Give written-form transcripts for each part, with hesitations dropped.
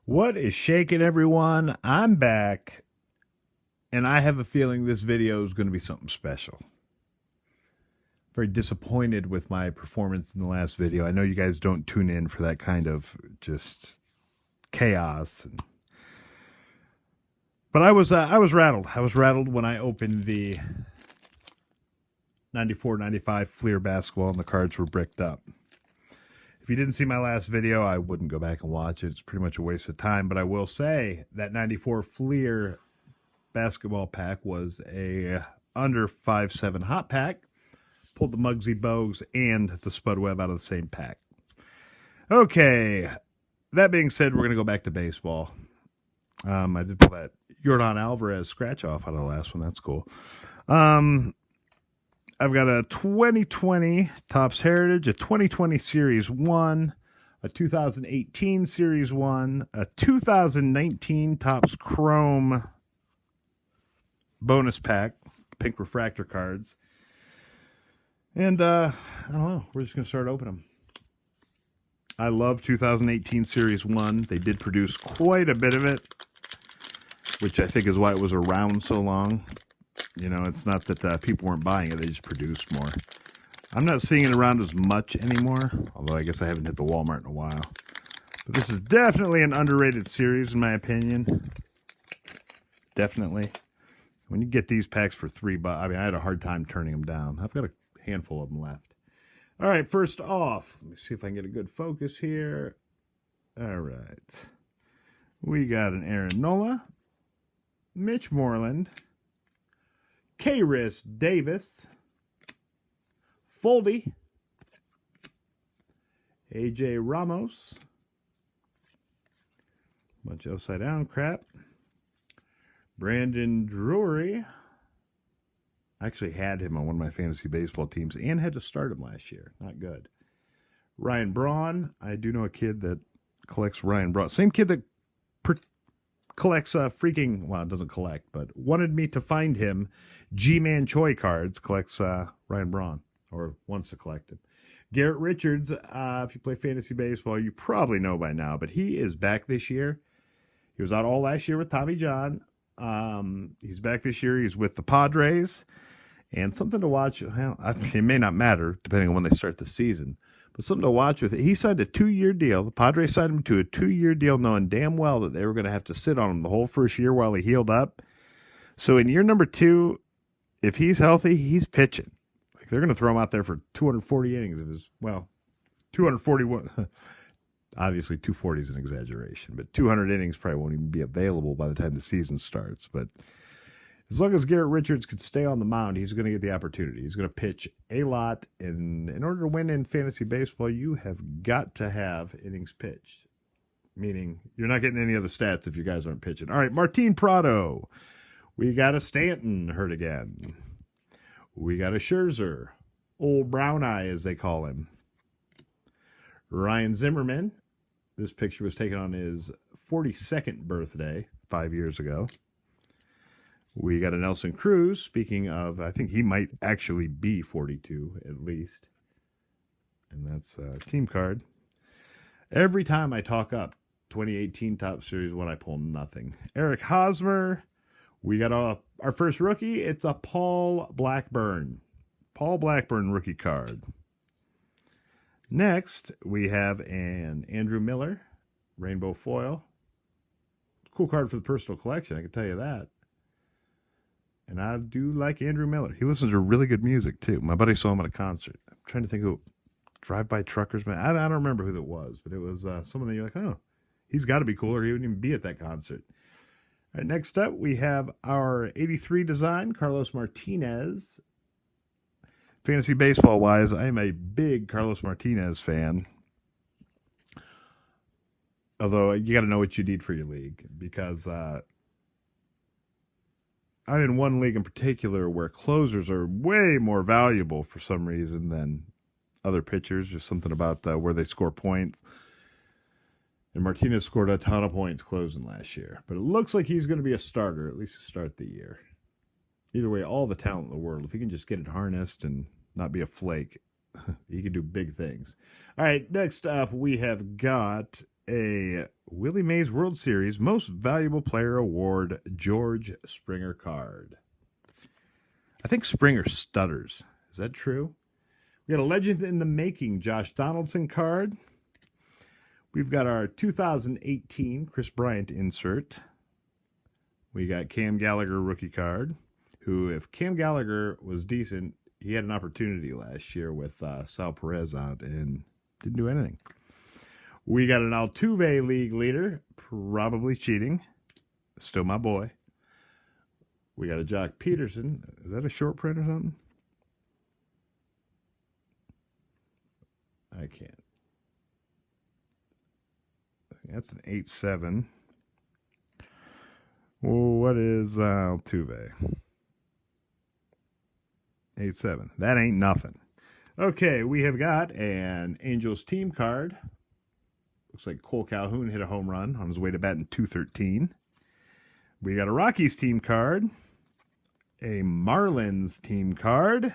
What is shaking, everyone? I'm back, and I have a feeling this video is going to be something special. Very disappointed with my performance in the last video. I know you guys don't tune in for that kind of just chaos, but I was rattled. I was rattled when I opened the 94-95 Fleer basketball and the cards were bricked up. If you didn't see my last video, I wouldn't go back and watch it. It's pretty much a waste of time, but I will say that 94 Fleer basketball pack was a under 5.7 hot pack. Pulled the Muggsy Bogues and the Spud Webb out of the same pack. Okay, that being said, we're going to go back to baseball. I did pull that Yordan Alvarez scratch off out of the last one. That's cool. I've got a 2020 Topps Heritage, a 2020 Series 1, a 2018 Series 1, a 2019 Topps Chrome bonus pack, pink refractor cards. And I don't know, we're just going to start opening them. I love 2018 Series 1. They did produce quite a bit of it, which I think is why it was around so long. You know, it's not that people weren't buying it. They just produced more. I'm not seeing it around as much anymore, although I guess I haven't hit the Walmart in a while. But this is definitely an underrated series, in my opinion. Definitely. When you get these packs for $3, I mean, I had a hard time turning them down. I've got a handful of them left. All right, first off, let me see if I can get a good focus here. All right. We got an Aaron Nola, Mitch Moreland, Khris Davis, Foldy, AJ Ramos, bunch of upside down crap, Brandon Drury. I actually had him on one of my fantasy baseball teams and had to start him last year. Not good. Ryan Braun. I do know a kid that collects Ryan Braun. Same kid that collects well, doesn't collect, but wanted me to find him G-Man Choi cards, collects Ryan Braun, or wants to collect him. Garrett Richards, if you play fantasy baseball, you probably know by now, but he is back this year. He was out all last year with Tommy John. He's back this year. He's with the Padres. And something to watch, well, it may not matter depending on when they start the season, but something to watch with it. He signed a 2-year deal. The Padres signed him to a 2-year deal knowing damn well that they were going to have to sit on him the whole first year while he healed up. So in year number 2, if he's healthy, he's pitching. Like they're going to throw him out there for 240 innings of his, 241. Obviously, 240 is an exaggeration, but 200 innings probably won't even be available by the time the season starts. But as long as Garrett Richards can stay on the mound, he's going to get the opportunity. He's going to pitch a lot. And in order to win in fantasy baseball, you have got to have innings pitched. Meaning, you're not getting any other stats if you guys aren't pitching. All right, Martin Prado. We got a Stanton hurt again. We got a Scherzer. Old Brown Eye, as they call him. Ryan Zimmerman. This picture was taken on his 42nd birthday 5 years ago. We got a Nelson Cruz. Speaking of, I think he might actually be 42 at least. And that's a team card. Every time I talk up 2018 Topps Series 1, I pull nothing. Eric Hosmer. We got our first rookie. It's a Paul Blackburn. Paul Blackburn rookie card. Next, we have an Andrew Miller rainbow foil. Cool card for the personal collection, I can tell you that. And I do like Andrew Miller. He listens to really good music, too. My buddy saw him at a concert. I'm trying to think who, Drive-By Truckers, man. I don't remember who that was, but it was someone that you're like, oh, he's got to be cool, or he wouldn't even be at that concert. All right, next up, we have our 83 design, Carlos Martinez. Fantasy baseball-wise, I am a big Carlos Martinez fan. Although, you got to know what you need for your league, because I'm in one league in particular where closers are way more valuable for some reason than other pitchers. Just something about where they score points. And Martinez scored a ton of points closing last year. But it looks like he's going to be a starter, at least to start the year. Either way, all the talent in the world. If he can just get it harnessed and not be a flake, he can do big things. All right, next up we have got a Willie Mays World Series Most Valuable Player Award George Springer card. I think Springer stutters. Is that true? We got a Legends in the Making Josh Donaldson card. We've got our 2018 Chris Bryant insert. We got Cam Gallagher rookie card, who, if Cam Gallagher was decent, he had an opportunity last year with Sal Perez out and didn't do anything. We got an Altuve league leader, probably cheating. Still my boy. We got a Jock Peterson. Is that a short print or something? I can't. That's an 8-7. Well, what is Altuve? 8-7. That ain't nothing. Okay, we have got an Angels team card. Looks like Cole Calhoun hit a home run on his way to batting .213. We got a Rockies team card. A Marlins team card.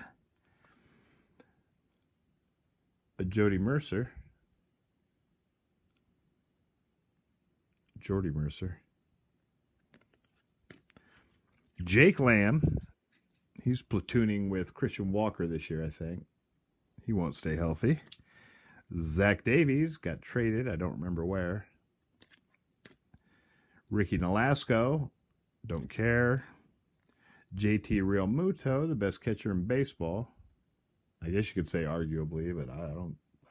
A Jordy Mercer. Jake Lamb. He's platooning with Christian Walker this year, I think. He won't stay healthy. Zach Davies got traded. I don't remember where. Ricky Nolasco. Don't care. JT Realmuto, the best catcher in baseball. I guess you could say arguably, but I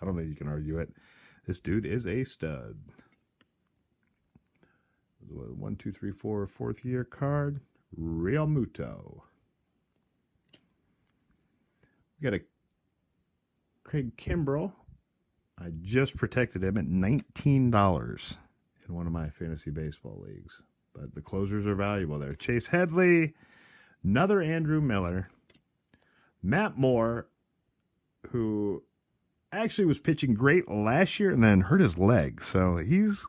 don't think you can argue it. This dude is a stud. 1, 2, 3, 4, fourth year card. Realmuto. We got a Craig Kimbrell. I just protected him at $19 in one of my fantasy baseball leagues. But the closers are valuable there. Chase Headley. Another Andrew Miller. Matt Moore, who actually was pitching great last year and then hurt his leg. So he's,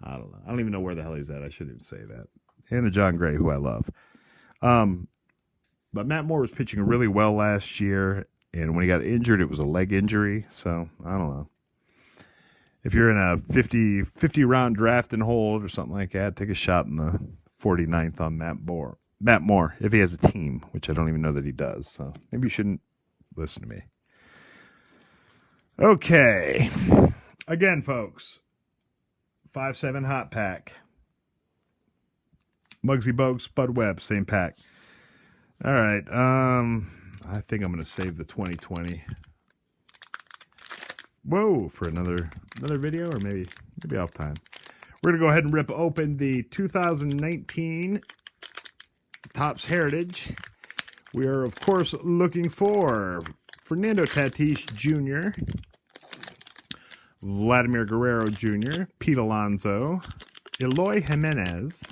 I don't know. I don't even know where the hell he's at. I shouldn't even say that. And a John Gray, who I love. But Matt Moore was pitching really well last year. And when he got injured, it was a leg injury. So I don't know. If you're in a 50 round draft and hold or something like that, take a shot in the 49th on Matt Moore, if he has a team, which I don't even know that he does. So maybe you shouldn't listen to me. Okay. Again, folks, 5-7 hot pack. Muggsy Bogues, Spud Webb, same pack. All right. I think I'm going to save the 2020. Whoa, for another video, or maybe off time. We're going to go ahead and rip open the 2019 Topps Heritage. We are, of course, looking for Fernando Tatis Jr., Vladimir Guerrero Jr., Pete Alonso, Eloy Jimenez,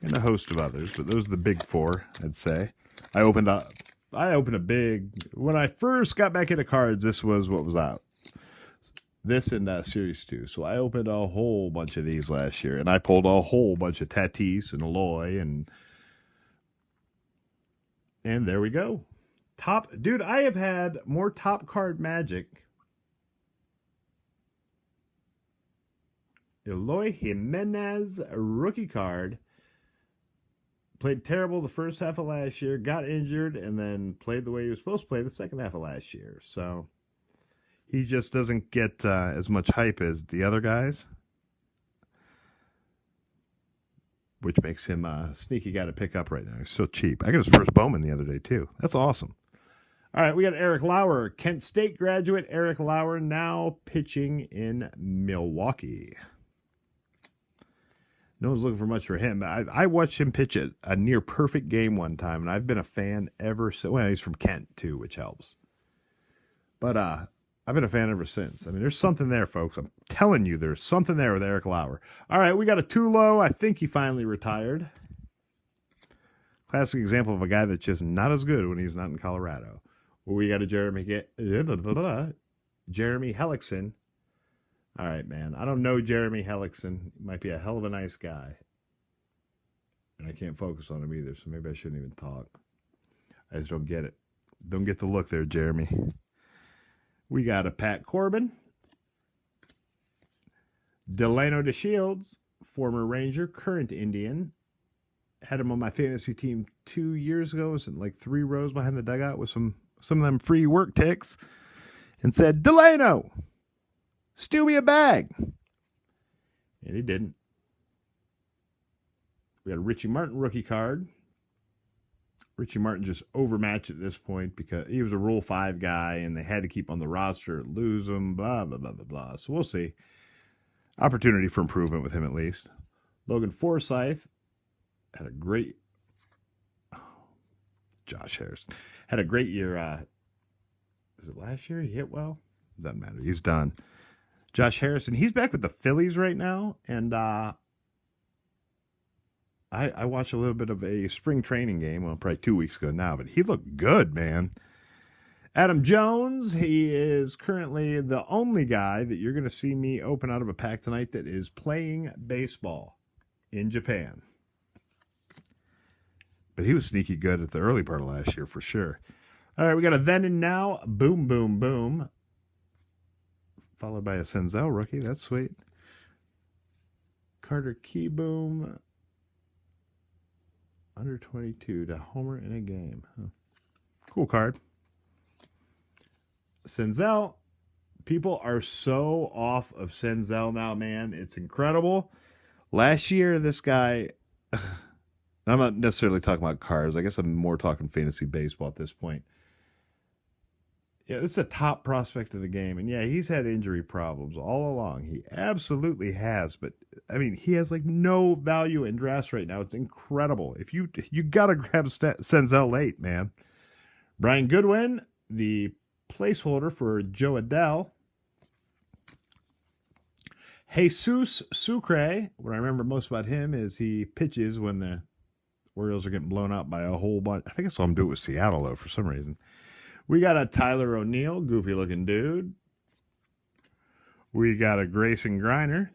and a host of others, but those are the big four, I'd say. I opened a big, when I first got back into cards, this was what was out. This and Series 2. So I opened a whole bunch of these last year, and I pulled a whole bunch of Tatis and Eloy, and there we go. Dude, I have had more top card magic. Eloy Jimenez, rookie card. Played terrible the first half of last year, got injured, and then played the way he was supposed to play the second half of last year. So he just doesn't get as much hype as the other guys, which makes him a sneaky guy to pick up right now. He's so cheap. I got his first Bowman the other day, too. That's awesome. All right, we got Eric Lauer, Kent State graduate Eric Lauer, now pitching in Milwaukee. No one's looking for much for him. I watched him pitch a near perfect game one time, and I've been a fan ever since. Well, he's from Kent, too, which helps. But I've been a fan ever since. I mean, there's something there, folks. I'm telling you, there's something there with Eric Lauer. All right, we got a Tulo. I think he finally retired. Classic example of a guy that's just not as good when he's not in Colorado. Well, we got a Jeremy Hellickson. All right, man. I don't know Jeremy Hellickson. He might be a hell of a nice guy. And I can't focus on him either, so maybe I shouldn't even talk. I just don't get it. Don't get the look there, Jeremy. We got a Pat Corbin. Delano DeShields, former Ranger, current Indian. Had him on my fantasy team 2 years ago. Was like 3 rows behind the dugout with some of them free work ticks. And said, Delano, steal me a bag. And he didn't. We had a Richie Martin rookie card. Richie Martin just overmatched at this point because he was a Rule 5 guy and they had to keep on the roster, lose him, blah, blah, blah, blah, blah. So we'll see. Opportunity for improvement with him at least. Logan Forsythe had a great... Josh Harrison. Had a great year. Is it last year? He hit well? Doesn't matter. He's done. Josh Harrison, he's back with the Phillies right now. And I watched a little bit of a spring training game, well, probably 2 weeks ago now, but he looked good, man. Adam Jones, he is currently the only guy that you're going to see me open out of a pack tonight that is playing baseball in Japan. But he was sneaky good at the early part of last year for sure. All right, we got a then and now, boom, boom, boom. Followed by a Senzel rookie. That's sweet. Carter Keyboom. Under 22 to homer in a game. Huh. Cool card. Senzel. People are so off of Senzel now, man. It's incredible. Last year, this guy... I'm not necessarily talking about cards. I guess I'm more talking fantasy baseball at this point. Yeah, this is a top prospect of the game. And yeah, he's had injury problems all along. He absolutely has. But, I mean, he has like no value in drafts right now. It's incredible. If you got to grab Senzel late, man. Brian Goodwin, the placeholder for Joe Adell. Jesus Sucre. What I remember most about him is he pitches when the Orioles are getting blown out by a whole bunch. I think I saw him do it with Seattle, though, for some reason. We got a Tyler O'Neill, goofy-looking dude. We got a Grayson Griner.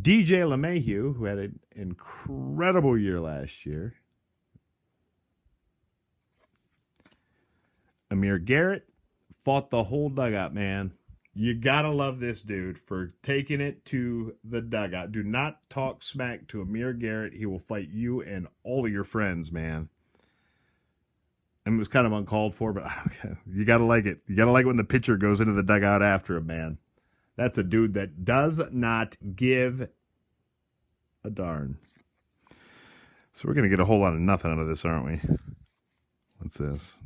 DJ LeMahieu, who had an incredible year last year. Amir Garrett fought the whole dugout, man. You gotta love this dude for taking it to the dugout. Do not talk smack to Amir Garrett. He will fight you and all of your friends, man. And it was kind of uncalled for, but you gotta like it. You gotta like it when the pitcher goes into the dugout after him, man. That's a dude that does not give a darn. So we're gonna get a whole lot of nothing out of this, aren't we? What's this?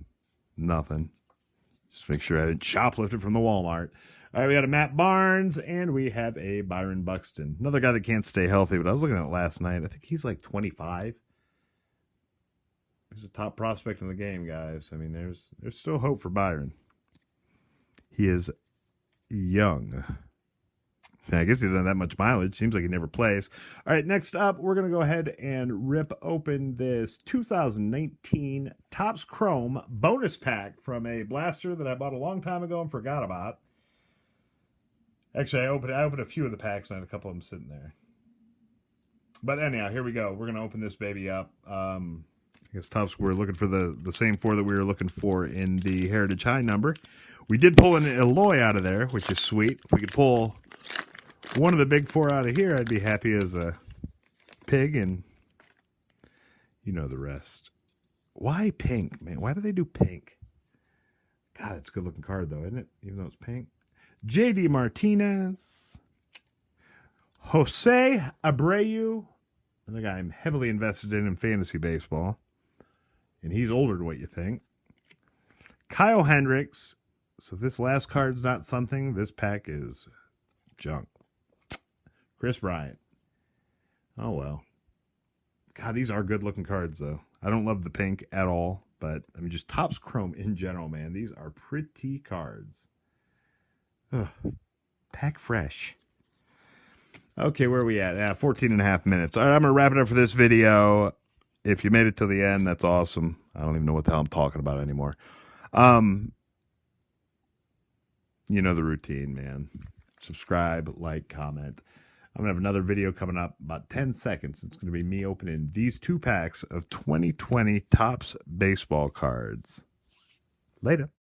Nothing. Just make sure I didn't shoplift it from the Walmart. All right, we got a Matt Barnes, and we have a Byron Buxton. Another guy that can't stay healthy, but I was looking at it last night. I think he's like 25. He's a top prospect in the game, guys. I mean, there's still hope for Byron. He is young. I guess he doesn't have that much mileage. Seems like he never plays. All right, next up, we're going to go ahead and rip open this 2019 Topps Chrome bonus pack from a blaster that I bought a long time ago and forgot about. Actually, I opened a few of the packs and I had a couple of them sitting there. But anyhow, here we go. We're going to open this baby up. I guess Topps, we're looking for the same 4 that we were looking for in the Heritage High number. We did pull an Eloy out of there, which is sweet. If we could pull one of the big 4 out of here, I'd be happy as a pig, and you know the rest. Why pink, man? Why do they do pink? God, it's a good-looking card, though, isn't it? Even though it's pink. J.D. Martinez. Jose Abreu. Another guy I'm heavily invested in fantasy baseball. And he's older than what you think. Kyle Hendricks. So if this last card's not something, this pack is junk. Chris Bryant. Oh, well. God, these are good-looking cards, though. I don't love the pink at all, but, I mean, just Topps Chrome in general, man. These are pretty cards. Ugh. Pack fresh. Okay, where are we at? 14 and a half minutes. All right, I'm going to wrap it up for this video. If you made it till the end, that's awesome. I don't even know what the hell I'm talking about anymore. You know the routine, man. Subscribe, like, comment. I'm going to have another video coming up about 10 seconds. It's going to be me opening these 2 packs of 2020 Topps baseball cards. Later.